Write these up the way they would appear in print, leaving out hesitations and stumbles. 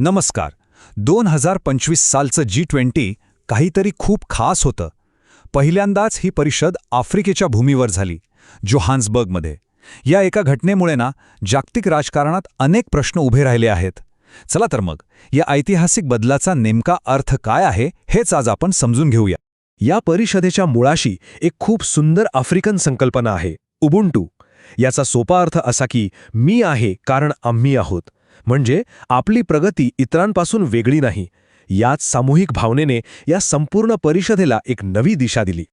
नमस्कार. 2025 सालचं G20 काहीतरी खूप खास होतं. पहिल्यांदाच ही परिषद आफ्रिकेच्या भूमीवर झाली, जोहान्सबर्गमध्ये. या एका घटनेमुळे जागतिक राजकारणात अनेक प्रश्न उभे राहिले आहेत. चला तर मग या ऐतिहासिक बदलाचा नेमका अर्थ काय आहे हेच आज आपण समजून घेऊया. या परिषदेच्या मुळाशी एक खूप सुंदर आफ्रिकन संकल्पना आहे, उबुंटू. याचा सोपा अर्थ असा की मी आहे कारण आम्ही आहोत. म्हणजे आपली प्रगती इतरांपासून वेगळी नाही. याच सामूहिक भावनेने या संपूर्ण परिषदेला एक नवी दिशा दिली.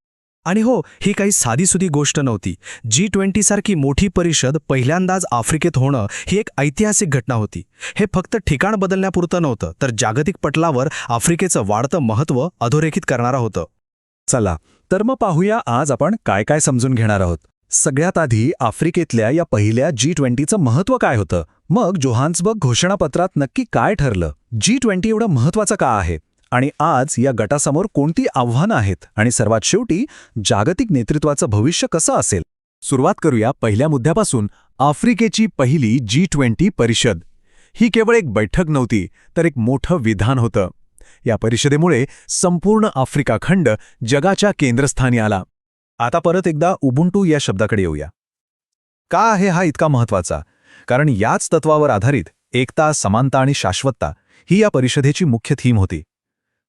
आणि हो, ही काही साधीसुधी गोष्ट नव्हती. G20 सारखी मोठी परिषद पहिल्यांदाच आफ्रिकेत होणं ही एक ऐतिहासिक घटना होती. हे फक्त ठिकाण बदलण्यापुरतं नव्हतं, तर जागतिक पटलावर आफ्रिकेचं वाढतं महत्त्व अधोरेखित करणारं होतं. चला तर मग पाहूया आज आपण काय काय समजून घेणार आहोत. सगळ्यात आधी आफ्रिकेतल्या या पहिल्या G20चं महत्त्व काय होतं, मग जोहान्सबर्ग घोषणापत्रात नक्की काय ठरलं, G20 एवढं महत्त्वाचं का आहे, आणि आज या गटासमोर कोणती आव्हानं आहेत, आणि सर्वात शेवटी जागतिक नेतृत्वाचं भविष्य कसं असेल. सुरुवात करूया पहिल्या मुद्द्यापासून. आफ्रिकेची पहिली G20 परिषद ही केवळ एक बैठक नव्हती, तर एक मोठं विधान होतं. या परिषदेमुळे संपूर्ण आफ्रिका खंड जगाच्या केंद्रस्थानी आला. आता परत एकदा उबुंटू या शब्दाकडे येऊया. का आहे हा इतका महत्त्वाचा? कारण याच तत्वावर आधारित एकता, समानता आणि शाश्वतता ही या परिषदेची मुख्य थीम होती.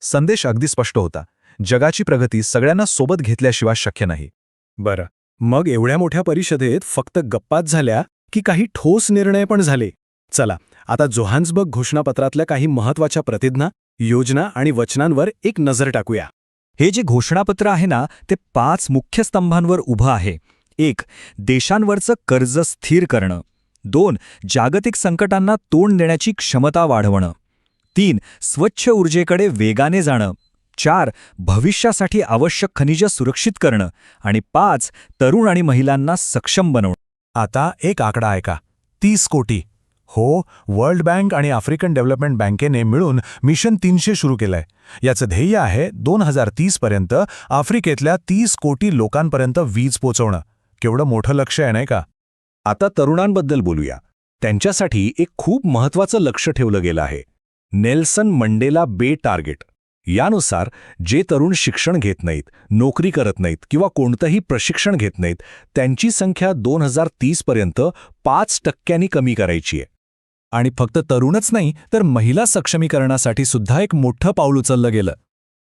संदेश अगदी स्पष्ट होता: जगाची प्रगती सगळ्यांना सोबत घेतल्याशिवाय शक्य नाही. बरं, मग एवढ्या मोठ्या परिषदेत फक्त गप्पाच झाल्या की काही ठोस निर्णय पण झाले? चला, आता जोहान्सबर्ग घोषणापत्रातल्या काही महत्त्वाच्या प्रतिज्ञा, योजना आणि वचनांवर एक नजर टाकूया. हे जे घोषणापत्र आहे ते 5 मुख्य स्तंभांवर उभं आहे. 1. देशांवरचं कर्ज स्थिर करणं. 2. जागतिक संकटांना तोंड देण्याची क्षमता वाढवणं. 3. स्वच्छ ऊर्जेकडे वेगाने जाणं. 4. भविष्यासाठी आवश्यक खनिजं सुरक्षित करणं. आणि 5. तरुण आणि महिलांना सक्षम बनवणं. आता एक आकडा ऐका: 30 कोटी. हो, वर्ल्ड बँक आणि आफ्रिकन डेव्हलपमेंट बँकेने मिळून मिशन 300 सुरू केलंय. याचं ध्येय आहे 2030 पर्यंत आफ्रिकेतल्या 30 कोटी लोकांपर्यंत वीज पोचवणं. केवढं मोठं लक्ष आहे, नाही का? आता तरुणांबद्दल बोलूया. त्यांच्यासाठी एक खूप महत्त्वाचं लक्ष ठेवलं गेलं आहे, नेल्सन मंडेला बे टार्गेट. यानुसार जे तरुण शिक्षण घेत नाहीत, नोकरी करत नाहीत किंवा कोणतंही प्रशिक्षण घेत नाहीत, त्यांची संख्या 2030 पर्यंत 5% कमी करायची आहे. आणि फक्त तरुणच नाही, तर महिला सक्षमीकरणासाठी सुद्धा एक मोठं पाऊल उचललं गेलं.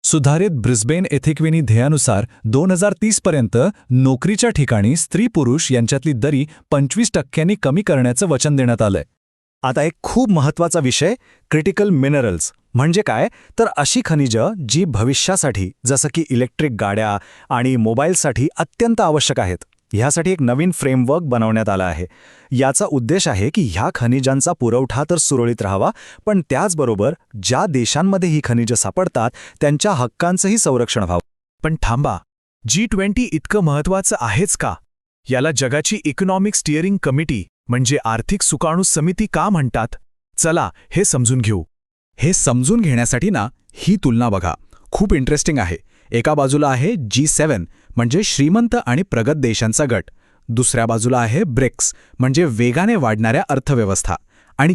सुधारित ब्रिस्बेन एथिक्विनी ध्येयानुसार 2030 पर्यंत नोकरीच्या ठिकाणी स्त्री-पुरुष यांच्यातली दरी 25% कमी करण्याचं वचन देण्यात आलंय. आता एक खूप महत्त्वाचा विषय, क्रिटिकल मिनरल्स. म्हणजे काय, तर अशी खनिजं जी भविष्यासाठी, जसं की इलेक्ट्रिक गाड्या आणि मोबाईलसाठी अत्यंत आवश्यक आहेत. ह्यासाठी एक नवीन फ्रेमवर्क बनवण्यात आला आहे. याचा उद्देश आहे की ह्या खनिजांचा पुरवठा तर सुरळीत राहावा, पण त्याचबरोबर ज्या देशांमध्ये ही खनिजं सापडतात त्यांच्या हक्कांचंही संरक्षण व्हावं. पण थांबा, G20 इतकं महत्त्वाचं आहेच का? याला जगाची इकॉनॉमिक स्टिअरिंग कमिटी म्हणजे आर्थिक सुकाणू समिती का म्हणतात? चला हे समजून घेऊ. हे समजून घेण्यासाठी ही तुलना बघा, खूप इंटरेस्टिंग आहे. एका बाजूला आहे G7 म्हणजे श्रीमंत आणि प्रगत देशांचा गट. दुसऱ्या बाजूला आहे ब्रिक्स म्हणजे वेगाने वाढणाऱ्या अर्थव्यवस्था. आणि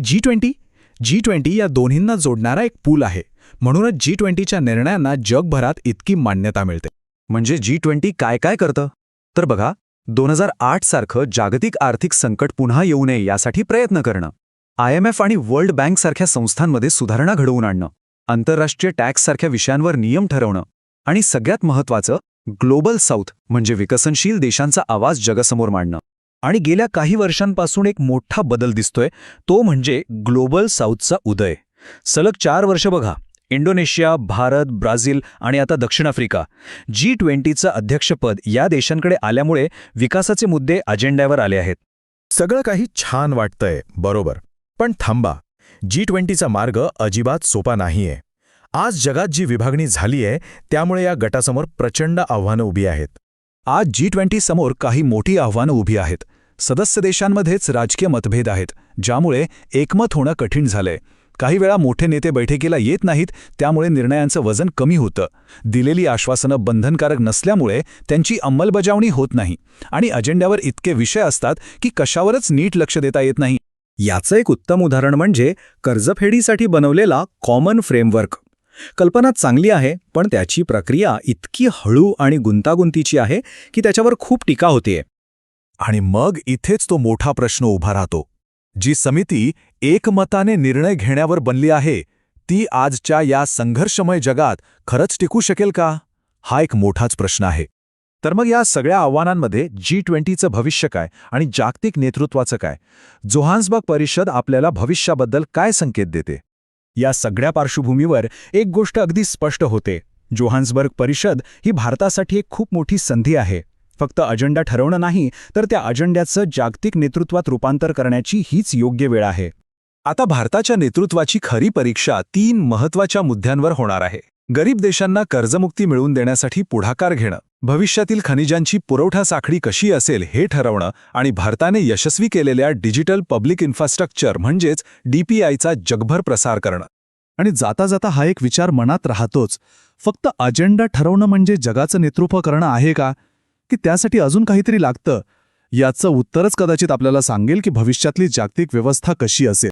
G20 या दोन्हींना जोडणारा एक पूल आहे. म्हणूनच G20च्या निर्णयांना जगभरात इतकी मान्यता मिळते. म्हणजे G20 काय काय करतं? तर बघा, 2008 सारखं जागतिक आर्थिक संकट पुन्हा येऊ नये यासाठी प्रयत्न करणं, IMF आणि वर्ल्ड बँक सारख्या संस्थांमध्ये सुधारणा घडवून आणणं, आंतरराष्ट्रीय टॅक्स सारख्या विषयांवर नियम ठरवणं, आणि सगळ्यात महत्त्वाचं ग्लोबल साऊथ म्हणजे विकसनशील देशांचा आवाज जगासमोर मांडणं. आणि गेल्या काही वर्षांपासून एक मोठा बदल दिसतोय, तो म्हणजे ग्लोबल साऊथचा उदय. सलग 4 वर्ष बघा, इंडोनेशिया, भारत, ब्राझील आणि आता दक्षिण आफ्रिका G20चं अध्यक्षपद या देशांकडे आल्यामुळे विकासाचे मुद्दे अजेंड्यावर आले आहेत. सगळं काही छान वाटतंय, बरोबर. पण थांबा, G20चा मार्ग अजिबात सोपा नाहीये. आज जगात जी विभागणी झालीय त्यामुळे या गटासमोर प्रचंड आव्हानं उभी आहेत. आज G20 समोर काही मोठी आव्हानं उभी आहेत. सदस्य देशांमध्येच राजकीय मतभेद आहेत, ज्यामुळे एकमत होणं कठीण झालंय. काही वेळा मोठे नेते बैठकीला येत नाहीत, त्यामुळे निर्णयांचं वजन कमी होतं. दिलेली आश्वासनं बंधनकारक नसल्यामुळे त्यांची अंमलबजावणी होत नाही. आणि अजेंड्यावर इतके विषय असतात की कशावरच नीट लक्ष देता येत नाही. याचं एक उत्तम उदाहरण म्हणजे कर्जफेडीसाठी बनवलेला कॉमन फ्रेमवर्क. कल्पना चांगली आहे, पण त्याची प्रक्रिया इतकी हळू आणि गुंतागुंतीची आहे की त्याच्यावर खूप टीका होतीये. आणि मग इथेच तो मोठा प्रश्न उभा राहतो. जी समिती एकमताने निर्णय घेण्यावर बनली आहे ती आजच्या या संघर्षमय जगात खरंच टिकू शकेल का? हा एक मोठाच प्रश्न आहे. तर मग या सगळ्या आव्हानांमध्ये G20चं भविष्य काय आणि जागतिक नेतृत्वाचं काय? जोहान्सबर्ग परिषद आपल्याला भविष्याबद्दल काय संकेत देते? या सगळ्या पार्श्वभूमीवर एक गोष्ट अगदी स्पष्ट होते. जोहान्सबर्ग परिषद ही भारतासाठी एक खूप मोठी संधी आहे. फक्त अजेंडा ठरवणं नाही, तर त्या अजेंड्याचं जागतिक नेतृत्वात रूपांतर करण्याची हीच योग्य वेळ आहे. आता भारताच्या नेतृत्वाची खरी परीक्षा 3 महत्त्वाच्या मुद्द्यांवर होणार आहे. गरीब देशांना कर्जमुक्ती मिळवून देण्यासाठी पुढाकार घेणं, भविष्यातील खनिजांची पुरवठा साखळी कशी असेल हे ठरवणं आणि भारताने यशस्वी केलेल्या डिजिटल पब्लिक इन्फ्रास्ट्रक्चर म्हणजेच DPIचा जगभर प्रसार करणं. आणि जाता जाता हा एक विचार मनात राहतोच, फक्त अजेंडा ठरवणं म्हणजे जगाचं नेतृत्व करणं आहे का, की त्यासाठी अजून काहीतरी लागतं? याचं उत्तरच कदाचित आपल्याला सांगेल की भविष्यातली जागतिक व्यवस्था कशी असेल.